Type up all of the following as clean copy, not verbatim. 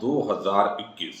2021।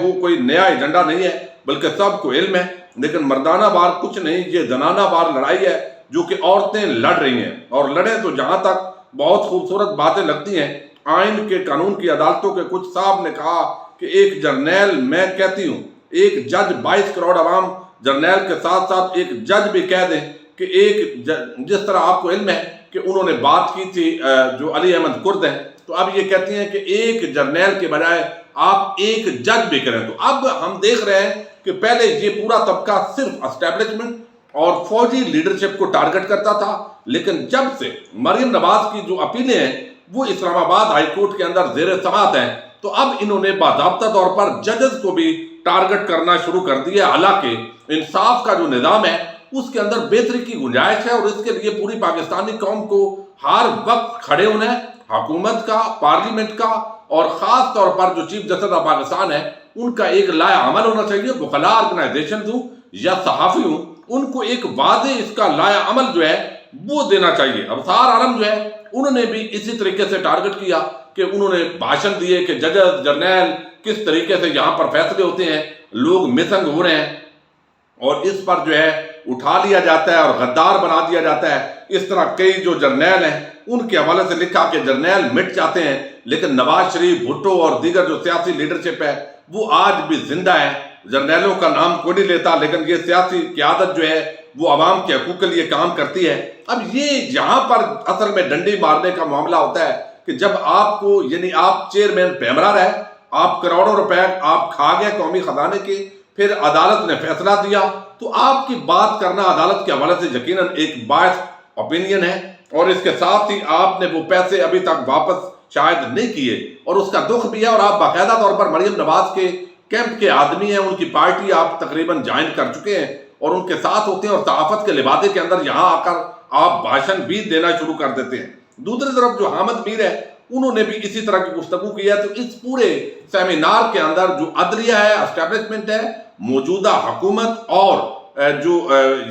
وہ کوئی نیا ایجنڈا نہیں ہے، بلکہ سب کو علم ہے، لیکن مردانہ وار کچھ نہیں، یہ زنانہ وار لڑائی ہے جو کہ عورتیں لڑ رہی ہیں، اور لڑیں تو جہاں تک بہت خوبصورت باتیں لگتی ہیں۔ آئین کے قانون کی عدالتوں کے کچھ صاحب نے کہا کہ ایک جرنیل، میں کہتی ہوں ایک جج 22 کروڑ عوام جرنیل کے ساتھ ساتھ ایک جج بھی کہہ دیں کہ جس طرح آپ کو علم ہے کہ انہوں نے بات کی تھی جو علی احمد کرد ہیں، تو اب یہ کہتی ہیں کہ ایک جرنیل کے بجائے آپ ایک جج بھی کریں۔ تو اب ہم دیکھ رہے ہیں کہ پہلے یہ پورا طبقہ صرف اسٹیبلشمنٹ اور فوجی لیڈرشپ کو ٹارگٹ کرتا تھا، لیکن جب سے مریم نواز کی جو اپیلیں ہیں وہ اسلام آباد ہائی کورٹ کے اندر زیر سماعت ہیں، تو اب انہوں نے باضابطہ طور پر ججز کو بھی ٹارگٹ کرنا شروع کر دیا۔ حالانکہ انصاف کا جو نظام ہے اس کے اندر بہتری کی گنجائش ہے، اور اس کے لیے پوری پاکستانی قوم کو ہر وقت کھڑے ہونا ہے، حکومت کا، پارلیمنٹ کا، اور خاص طور پر جو چیف جسٹس آف پاکستان ہے ان کا ایک لائحہ عمل ہونا چاہیے۔ وکلاء آرگنائزیشن ہوں یا صحافی ہوں، ان کو ایک واضح اس کا لائحہ عمل جو ہے وہ دینا چاہیے۔ ابصار عالم جو ہے انہوں نے بھی اسی طریقے سے ٹارگٹ کیا کہ انہوں نے بھاشن دیے کہ ججز، جرنیل کس طریقے سے یہاں پر فیصلے ہوتے ہیں، لوگ مسنگ ہو رہے ہیں، اور اس پر جو ہے اٹھا لیا جاتا ہے اور غدار بنا دیا جاتا ہے۔ اس طرح کئی جو جرنیل ہیں ان کے حوالے سے لکھا کہ جرنیل مٹ جاتے ہیں، لیکن نواز شریف، بھٹو اور دیگر جو سیاسی لیڈرشپ ہے وہ آج بھی زندہ ہے۔ جرنیلوں کا نام کوئی نہیں لیتا، لیکن یہ سیاسی قیادت جو ہے وہ عوام کے حقوق کے لیے کام کرتی ہے۔ اب یہ یہاں پر اصل میں ڈنڈی مارنے کا معاملہ ہوتا ہے کہ جب آپ کو، یعنی آپ چیئرمین پیمرا رہے، آپ کروڑوں روپے آپ کھا گئے قومی خزانے کے، پھر عدالت نے فیصلہ دیا، تو آپ کی بات کرنا عدالت کے حوالے سے یقیناً ایک باعث اوپینین ہے، اور اس کے ساتھ ہی آپ نے وہ پیسے ابھی تک واپس شاید نہیں کیے، اور اس کا دکھ بھی ہے، اور آپ باقاعدہ طور پر مریم نواز کے کیمپ کے آدمی ہیں، ان کی پارٹی آپ تقریباً جوائن کر چکے ہیں اور ان کے ساتھ ہوتے ہیں، اور صحافت کے لبادے کے اندر یہاں آ کر آپ بھاشن بھی دینا شروع کر دیتے ہیں۔ دوسری طرف جو حامد میر ہے انہوں نے بھی اسی طرح کی گفتگو کی ہے۔ تو اس پورے سیمینار کے اندر جو عدلیہ ہے، اسٹیبلشمنٹ ہے، موجودہ حکومت، اور جو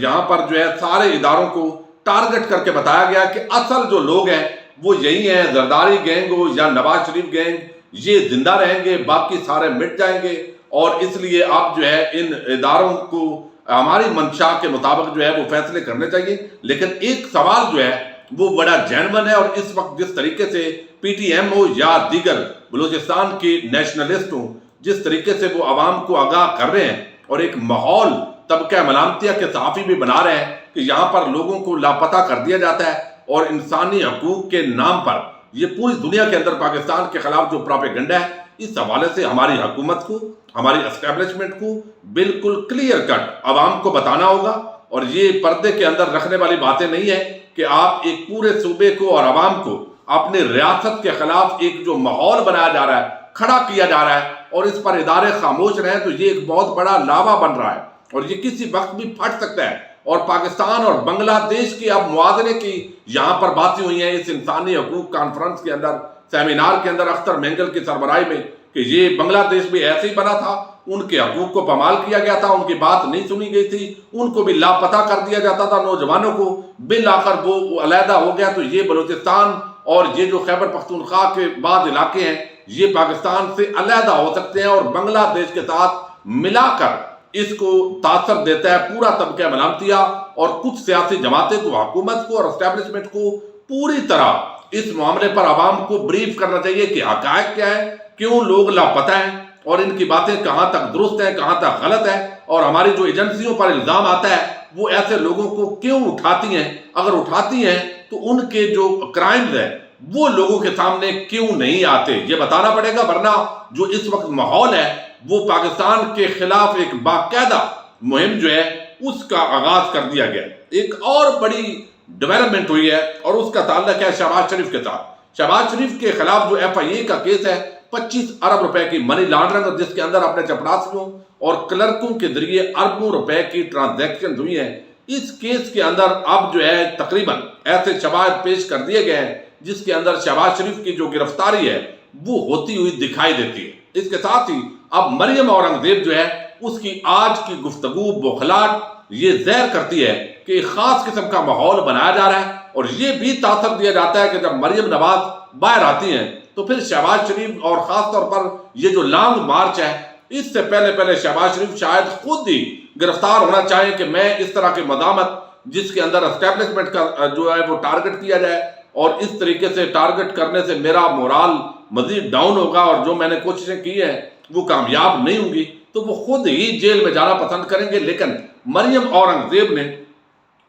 یہاں پر جو ہے سارے اداروں کو ٹارگٹ کر کے بتایا گیا کہ اصل جو لوگ ہیں وہ یہی ہیں، زرداری گینگ ہو یا نواز شریف گینگ، یہ زندہ رہیں گے، باقی سارے مٹ جائیں گے، اور اس لیے آپ جو ہے ان اداروں کو ہماری منشا کے مطابق جو ہے وہ فیصلے کرنے چاہیے۔ لیکن ایک سوال جو ہے وہ بڑا جینون ہے، اور اس وقت جس طریقے سے پی ٹی ایم ہو یا دیگر بلوچستان کی نیشنلسٹ ہوں، جس طریقے سے وہ عوام کو آگاہ کر رہے ہیں اور ایک ماحول طبقہ ملامتیہ کے صحافی بھی بنا رہے ہیں کہ یہاں پر لوگوں کو لاپتہ کر دیا جاتا ہے، اور انسانی حقوق کے نام پر یہ پوری دنیا کے اندر پاکستان کے خلاف جو پروپیگنڈا ہے، اس حوالے سے ہماری حکومت کو، ہماری اسٹیبلشمنٹ کو بالکل کلیئر کٹ عوام کو بتانا ہوگا، اور یہ پردے کے اندر رکھنے والی باتیں نہیں ہیں کہ آپ ایک پورے صوبے کو اور عوام کو اپنے ریاست کے خلاف ایک جو ماحول بنایا جا رہا ہے، کھڑا کیا جا رہا ہے، اور اس پر ادارے خاموش رہے، تو یہ ایک بہت بڑا لاوا بن رہا ہے، اور یہ کسی وقت بھی پھٹ سکتا ہے۔ اور پاکستان اور بنگلہ دیش کی اب موازنے کی یہاں پر باتیں ہوئی ہیں اس انسانی حقوق کانفرنس کے اندر، سیمینار کے اندر، اختر مینگل کی سربراہی میں، کہ یہ بنگلہ دیش بھی ایسے ہی بنا تھا، ان کے حقوق کو پامال کیا گیا تھا، ان کی بات نہیں سنی گئی تھی، ان کو بھی لاپتہ کر دیا جاتا تھا، نوجوانوں کو، بالآخر وہ علیحدہ ہو گیا۔ تو یہ بلوچستان اور یہ جو خیبر پختونخوا کے بعض علاقے ہیں یہ پاکستان سے علیحدہ ہو سکتے ہیں، اور بنگلہ دیش کے ساتھ ملا کر اس کو تاثر دیتا ہے پورا طبقہ ملامتیہ، اور کچھ سیاسی جماعتیں تو حکومت کو اور اسٹیبلشمنٹ کو پوری طرح اس معاملے پر عوام کو بریف کرنا چاہیے کہ حقائق کیا ہے، کیوں لوگ لاپتہ ہیں، اور ان کی باتیں کہاں تک درست ہیں، کہاں تک غلط ہے، اور ہماری جو ایجنسیوں پر الزام آتا ہے وہ ایسے لوگوں کو کیوں اٹھاتی ہیں، اگر اٹھاتی ہیں تو ان کے جو کرائمز ہیں وہ لوگوں کے سامنے کیوں نہیں آتے، یہ بتانا پڑے گا، ورنہ جو اس وقت ماحول ہے وہ پاکستان کے خلاف ایک باقاعدہ مہم جو ہے اس کا آغاز کر دیا گیا۔ ایک اور بڑی ڈیولپمنٹ ہوئی ہے، اور اس کا تعلق ہے شہباز شریف کے ساتھ۔ شہباز شریف کے خلاف جو ایف آئی اے کا کیس ہے 25 ارب روپے کی منی لانڈرنگ، جس کے اندر اپنے چپڑاسیوں اور کلرکوں کے ذریعے اربوں روپے کی ٹرانزیکشن ہوئی ہیں، اس کیس کے اندر اب جو ہے تقریباً ایسے شواہد پیش کر دیے گئے ہیں جس کے اندر شہباز شریف کی جو گرفتاری ہے وہ ہوتی ہوئی دکھائی دیتی ہے۔ اس کے ساتھ ہی اب مریم اورنگزیب جو ہے اس کی آج کی گفتگو بوکھلاہٹ یہ ظاہر کرتی ہے کہ ایک خاص قسم کا ماحول بنایا جا رہا ہے، اور یہ بھی تاثر دیا جاتا ہے کہ جب مریم نواز باہر آتی ہیں تو پھر شہباز شریف اور خاص طور پر یہ جو لانگ مارچ ہے، اس سے پہلے شہباز شریف شاید خود ہی گرفتار ہونا چاہیں کہ میں اس طرح کی مداحمت جس کے اندر اسٹیبلشمنٹ کا جو ہے وہ ٹارگٹ کیا جائے اور اس طریقے سے ٹارگٹ کرنے سے میرا مورال مزید ڈاؤن ہوگا اور جو میں نے کوششیں کی ہیں وہ کامیاب نہیں ہوں گی، تو وہ خود ہی جیل میں جانا پسند کریں گے۔ لیکن مریم اورنگزیب نے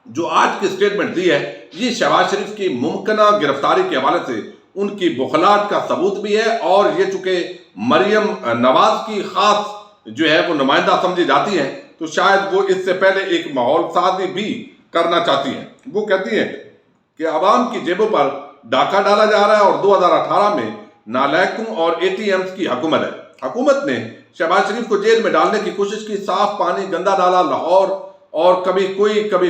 جو آج کی سٹیٹمنٹ دی ہے، یہ شہباز شریف کی ممکنہ گرفتاری کے حوالے سے ان کی بخلاہٹ کا ثبوت بھی ہے، اور یہ چونکہ مریم نواز کی خاص جو ہے وہ نمائندہ سمجھی جاتی ہیں تو شاید وہ اس سے پہلے ایک ماحول سازی بھی کرنا چاہتی ہیں۔ وہ کہتی ہیں کہ عوام کی جیبوں پر ڈاکہ ڈالا جا رہا ہے اور 2018 میں نالائقوں اور اے ٹی ایمز کی حکومت ہے۔ حکومت نے شہباز شریف کو جیل میں ڈالنے کی کوشش کی، صاف پانی گندا ڈالا لاہور، اور کبھی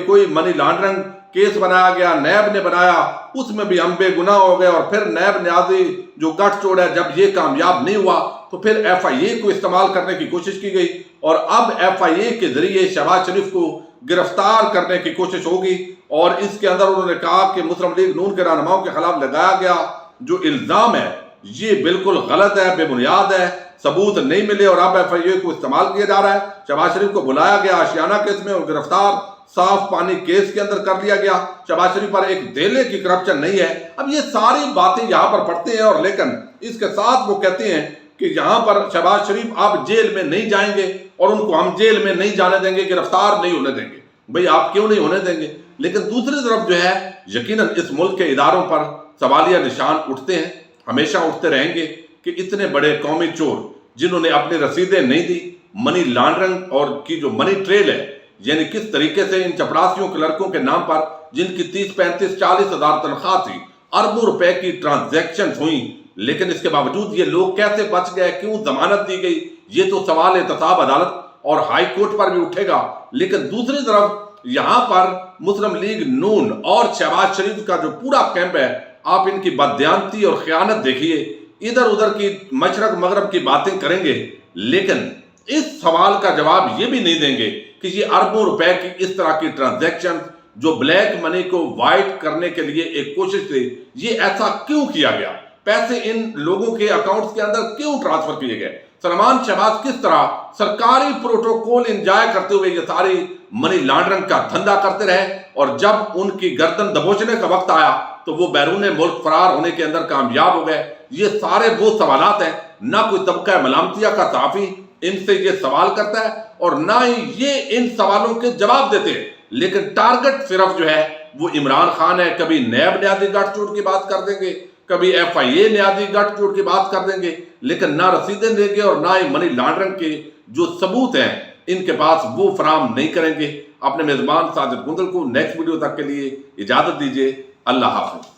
کوئی منی لانڈرنگ کیس بنایا گیا، نیب نے بنایا، اس میں بھی ہم بے گناہ ہو گئے، اور پھر نیب نیازی جو گٹھ چوڑ ہے جب یہ کامیاب نہیں ہوا تو پھر ایف آئی اے کو استعمال کرنے کی کوشش کی گئی، اور اب ایف آئی اے کے ذریعے شہباز شریف کو گرفتار کرنے کی کوشش ہوگی۔ اور اس کے اندر انہوں نے کہا کہ مسلم لیگ نون کے رہنماؤں کے خلاف لگایا گیا جو الزام ہے یہ بالکل غلط ہے، بے بنیاد ہے، ثبوت نہیں ملے، اور اب ایف آئی اے کو استعمال کیا جا رہا ہے۔ شہباز شریف کو بلایا گیا آشیانہ کیس میں اور گرفتار صاف پانی کیس کے اندر کر لیا گیا۔ شہباز شریف پر ایک دھیلے کی کرپشن نہیں ہے۔ اب یہ ساری باتیں یہاں پر پڑھتے ہیں، اور لیکن اس کے ساتھ وہ کہتے ہیں کہ یہاں پر شہباز شریف اب جیل میں نہیں جائیں گے اور ان کو ہم جیل میں نہیں جانے دیں گے، گرفتار نہیں ہونے دیں گے۔ بھئی آپ کیوں نہیں ہونے دیں گے؟ لیکن دوسری طرف جو ہے یقیناً اس ملک کے اداروں پر سوالیہ نشان اٹھتے ہیں، ہمیشہ اٹھتے رہیں گے کہ اتنے بڑے قومی چور جنہوں نے اپنی رسیدیں نہیں دی، منی لانڈرنگ اور کی جو منی ٹریل ہے، یعنی کس طریقے سے ان چپراسیوں کے لڑکوں کے نام پر جن کی 30 35 40 ہزار تنخواہ تھی، اربوں روپے کی ٹرانزیکشنز ہوئیں، لیکن اس کے باوجود یہ لوگ کیسے بچ گئے، کیوں ضمانت دی گئی، یہ تو سوال احتساب عدالت اور ہائی کورٹ پر بھی اٹھے گا۔ لیکن دوسری طرف یہاں پر مسلم لیگ نون اور شہباز شریف کا جو پورا کیمپ ہے، آپ ان کی بددیانتی اور خیانت دیکھیے، ادھر ادھر کی مشرق مغرب کی باتیں کریں گے، لیکن اس سوال کا جواب یہ بھی نہیں دیں گے کہ یہ اربوں روپے کی اس طرح کی ٹرانزیکشن جو بلیک منی کو وائٹ کرنے کے لیے ایک کوشش تھی، یہ ایسا کیوں کیا گیا، پیسے ان لوگوں کے اکاؤنٹس کے اندر کیوں ٹرانسفر کیے گئے، سلمان شہباز کس طرح سرکاری پروٹوکول انجوائے کرتے ہوئے یہ ساری منی لانڈرنگ کا دھندا کرتے رہے، اور جب ان کی گردن دبوچنے کا وقت آیا تو وہ بیرون ملک فرار ہونے کے اندر کامیاب ہو گئے۔ یہ سارے وہ سوالات ہیں، نہ کوئی طبقہ ملامتیہ کا صحافی ان سے یہ سوال کرتا ہے اور نہ ہی یہ ان سوالوں کے جواب دیتے ہیں، لیکن ٹارگٹ صرف جو ہے وہ عمران خان ہے۔ کبھی نیب نیازی گٹھ چوٹ کی بات کر دیں گے، کبھی ایف آئی اے نیازی گٹھ چوٹ کی بات کر دیں گے، لیکن نہ رسیدیں دیں گے اور نہ ہی منی لانڈرنگ کے جو ثبوت ہیں ان کے پاس وہ فراہم نہیں کریں گے۔ اپنے میزبان ساجد گندل کو نیکسٹ ویڈیو تک کے لیے اجازت دیجیے۔ اللہ حافظ۔